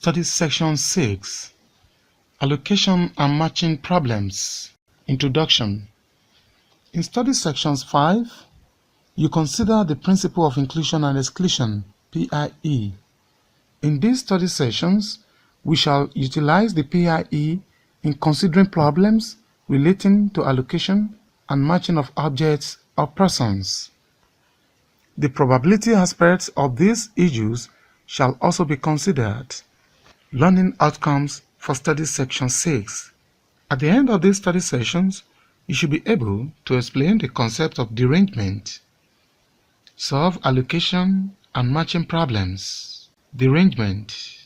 Study Section 6, Allocation and Matching Problems. Introduction. In Study Sections 5, you consider the principle of inclusion and exclusion, PIE. In these study sessions, we shall utilize the PIE in considering problems relating to allocation and matching of objects or persons. The probability aspects of these issues shall also be considered. Learning outcomes for Study Section 6. At the end of these study sessions, you should be able to explain the concept of derangement, solve allocation and matching problems. Derangement.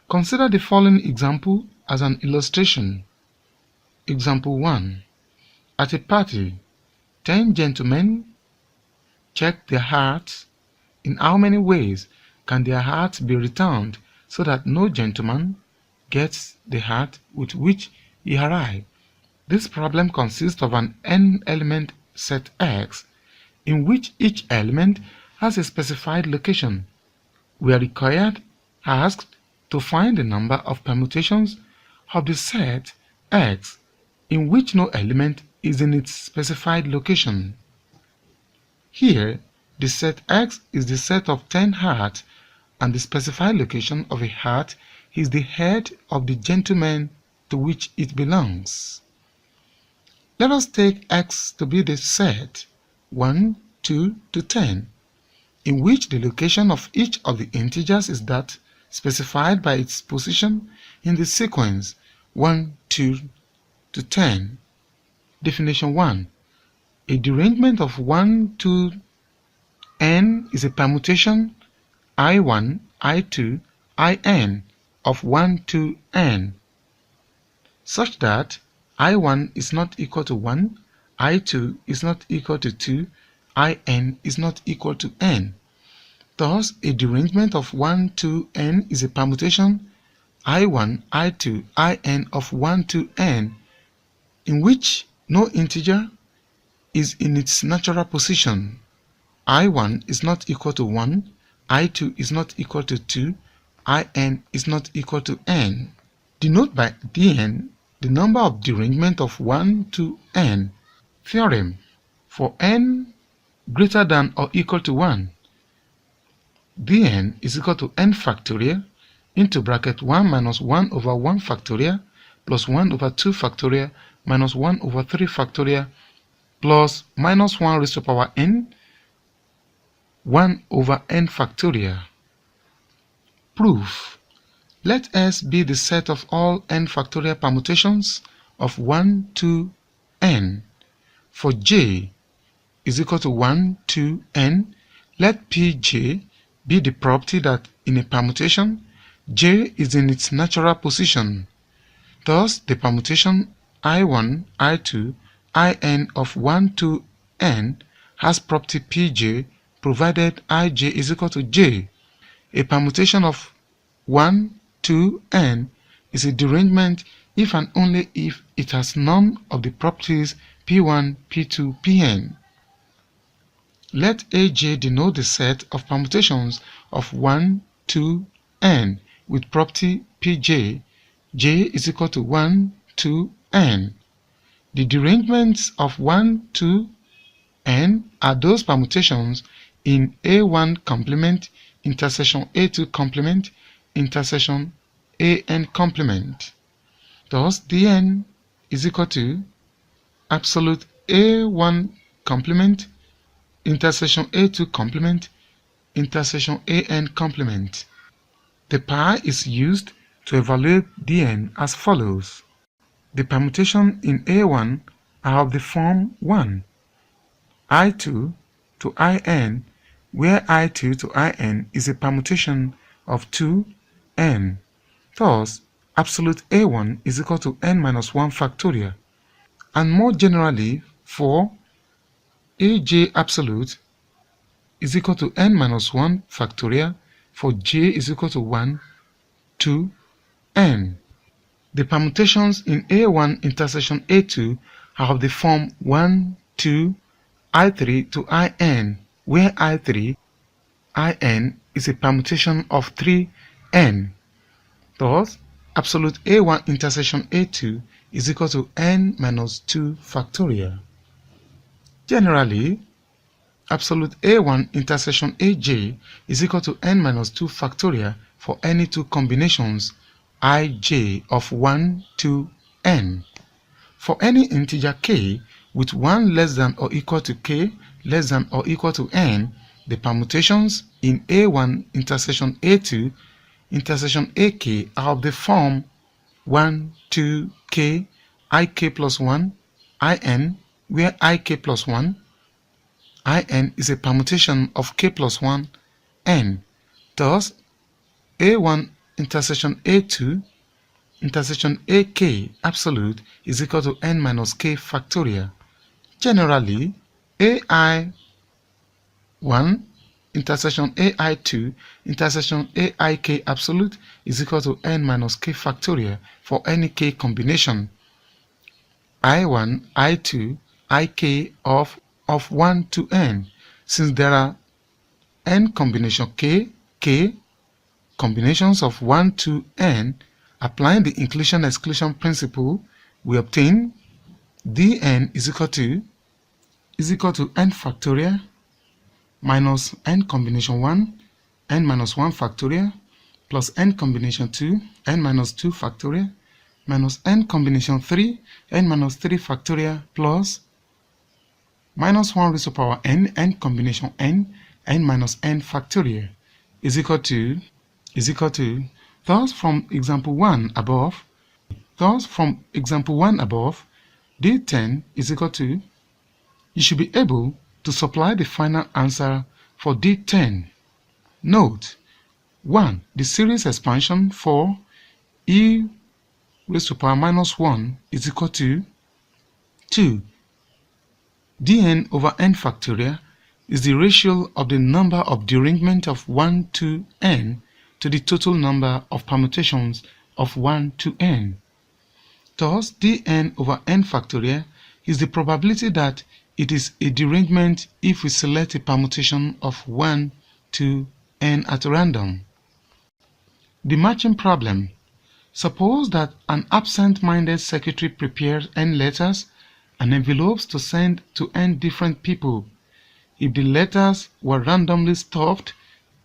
Consider the following example as an illustration. Example 1. At a party, 10 gentlemen check their hearts. In how many ways can their hearts be returned so that no gentleman gets the heart with which he arrived? This problem consists of an n-element set X, in which each element has a specified location. We are asked to find the number of permutations of the set X in which no element is in its specified location. Here, the set X is the set of 10 hearts, and the specified location of a heart is the head of the gentleman to which it belongs. Let us take X to be the set 1, 2 to 10, in which the location of each of the integers is that specified by its position in the sequence 1, 2 to 10. Definition 1. A derangement of 1 to n is a permutation I1, I2, In of 1 to n, such that I1 is not equal to 1, I2 is not equal to 2, In is not equal to n. Thus, a derangement of 1 to n is a permutation I1, I2, In of 1 to n, in which no integer is in its natural position. I1 is not equal to 1, I2 is not equal to 2, In is not equal to n. Denote by Dn the number of derangement of 1 to n. Theorem. For n greater than or equal to 1, Dn is equal to n factorial into bracket 1 minus 1 over 1 factorial plus 1 over 2 factorial minus 1 over 3 factorial plus minus 1 raised to power n 1 over n factorial. Proof. Let S be the set of all n factorial permutations of 1 to n. For j is equal to 1 to n, let Pj be the property that in a permutation, j is in its natural position. Thus, the permutation I1, I2, In of 1 to n has property Pj provided Ij is equal to j. A permutation of 1 to n is a derangement if and only if it has none of the properties P1, P2, Pn. Let Aj denote the set of permutations of 1 to n with property Pj. J is equal to 1 to n. The derangements of 1 to n are those permutations in A1 complement intersection A2 complement intersection An complement. Thus, Dn is equal to absolute A1 complement intersection A2 complement intersection An complement. The pi is used to evaluate Dn as follows. The permutation in A1 are of the form 1, I2 to In, where I2 to In is a permutation of 2n. Thus, absolute A1 is equal to n minus 1 factorial. And more generally, for Aj absolute is equal to n minus 1 factorial for j is equal to 1 to n. The permutations in A1 intersection A2 are of the form 1, 2, I3 to In, where I3, In is a permutation of 3 n. Thus, absolute A1 intersection A2 is equal to n minus 2 factorial. Generally, absolute A1 intersection AJ is equal to n minus 2 factorial for any two combinations ij of 1 to n. For any integer k with 1 less than or equal to k less than or equal to n, the permutations in A1 intersection A2 intersection AK are of the form 1, 2, k, ik plus 1, in, where ik plus 1, in is a permutation of k plus 1, n. Thus, A1 intersection A2 intersection AK absolute is equal to n minus k factorial. Generally, AI1 intersection AI2 intersection AIK absolute is equal to n minus k factorial for any k combination I1, I2, Ik of 1 to n. Since there are n combination k combinations of 1 to n, applying the inclusion-exclusion principle, we obtain dn is equal to n factorial minus n combination 1, n minus 1 factorial, plus n combination 2, n minus 2 factorial, minus n combination 3, n minus 3 factorial, plus minus 1 raised to power n, n combination n minus n factorial is equal to, thus from example 1 above, D10 is equal to, you should be able to supply the final answer for D10. Note, 1. The series expansion for e raised to power minus 1 is equal to 2. Dn over n factorial is the ratio of the number of derangement of 1 to n to the total number of permutations of 1 to n. Thus, dn over n factorial is the probability that it is a derangement if we select a permutation of 1 to n at random. The matching problem. Suppose that an absent-minded secretary prepares n letters and envelopes to send to n different people. If the letters were randomly stuffed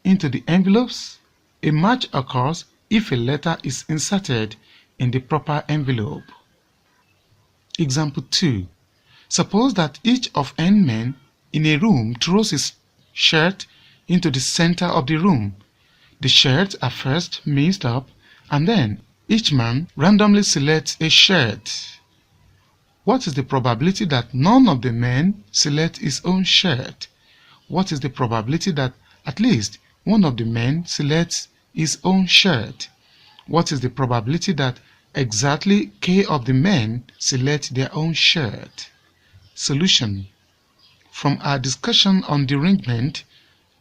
into the envelopes, a match occurs if a letter is inserted in the proper envelope. Example 2. Suppose that each of n men in a room throws his shirt into the center of the room. The shirts are first mixed up, and then each man randomly selects a shirt. What is the probability that none of the men select his own shirt? What is the probability that at least one of the men selects his own shirt? What is the probability that exactly k of the men select their own shirt? Solution. From our discussion on derangement,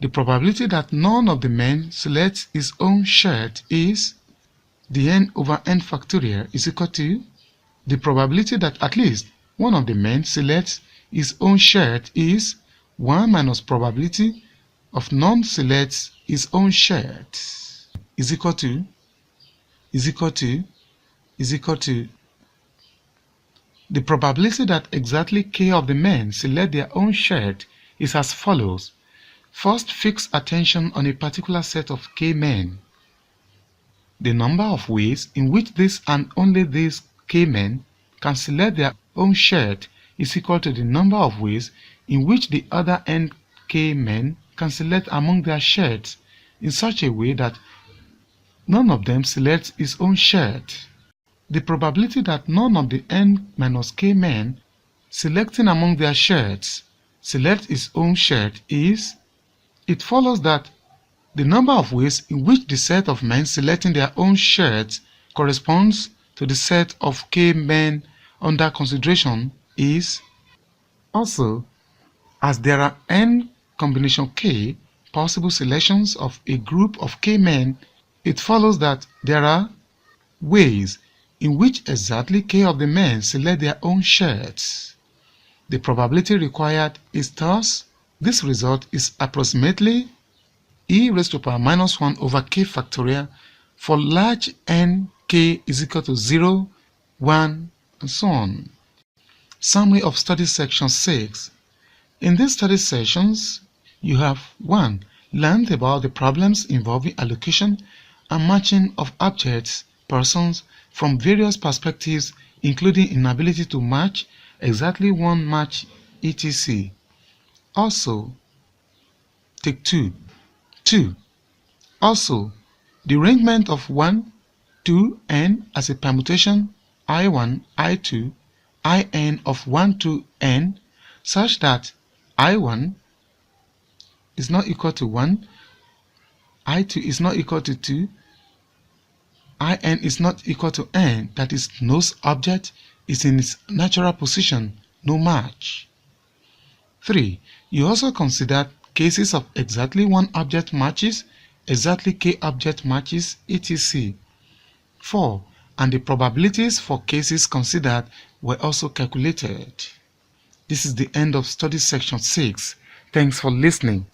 the probability that none of the men selects his own shirt is dn over n factorial is equal to the probability that at least one of the men selects his own shirt is 1 minus probability of none selects his own shirt is equal to the probability that exactly k of the men select their own shirt is as follows. First, fix attention on a particular set of k men. The number of ways in which this and only these k men can select their own shirt is equal to the number of ways in which the other n k men can select among their shirts in such a way that none of them selects his own shirt. The probability that none of the n minus k men selecting among their shirts select his own shirt is, it follows that the number of ways in which the set of men selecting their own shirts corresponds to the set of k men under consideration is, also, as there are n combination k possible selections of a group of k men, it follows that there are ways in which exactly k of the men select their own shirts. The probability required is thus, this result is approximately e raised to power minus 1 over k factorial for large n, k is equal to 0, 1, and so on. Summary of study section 6. In these study sessions, you have 1. Learned about the problems involving allocation and matching of objects, persons, from various perspectives, including inability to match, exactly one match, etc. Also, take 2. 2. Also, the arrangement of 1, 2, n as a permutation I1, I2, In of 1 to n such that I1 is not equal to 1, I2 is not equal to 2, In is not equal to n, that is, no object is in its natural position, no match. 3. You also consider cases of exactly one object matches, exactly k object matches, etc. 4. And the probabilities for cases considered were also calculated. This is the end of study section 6. Thanks for listening.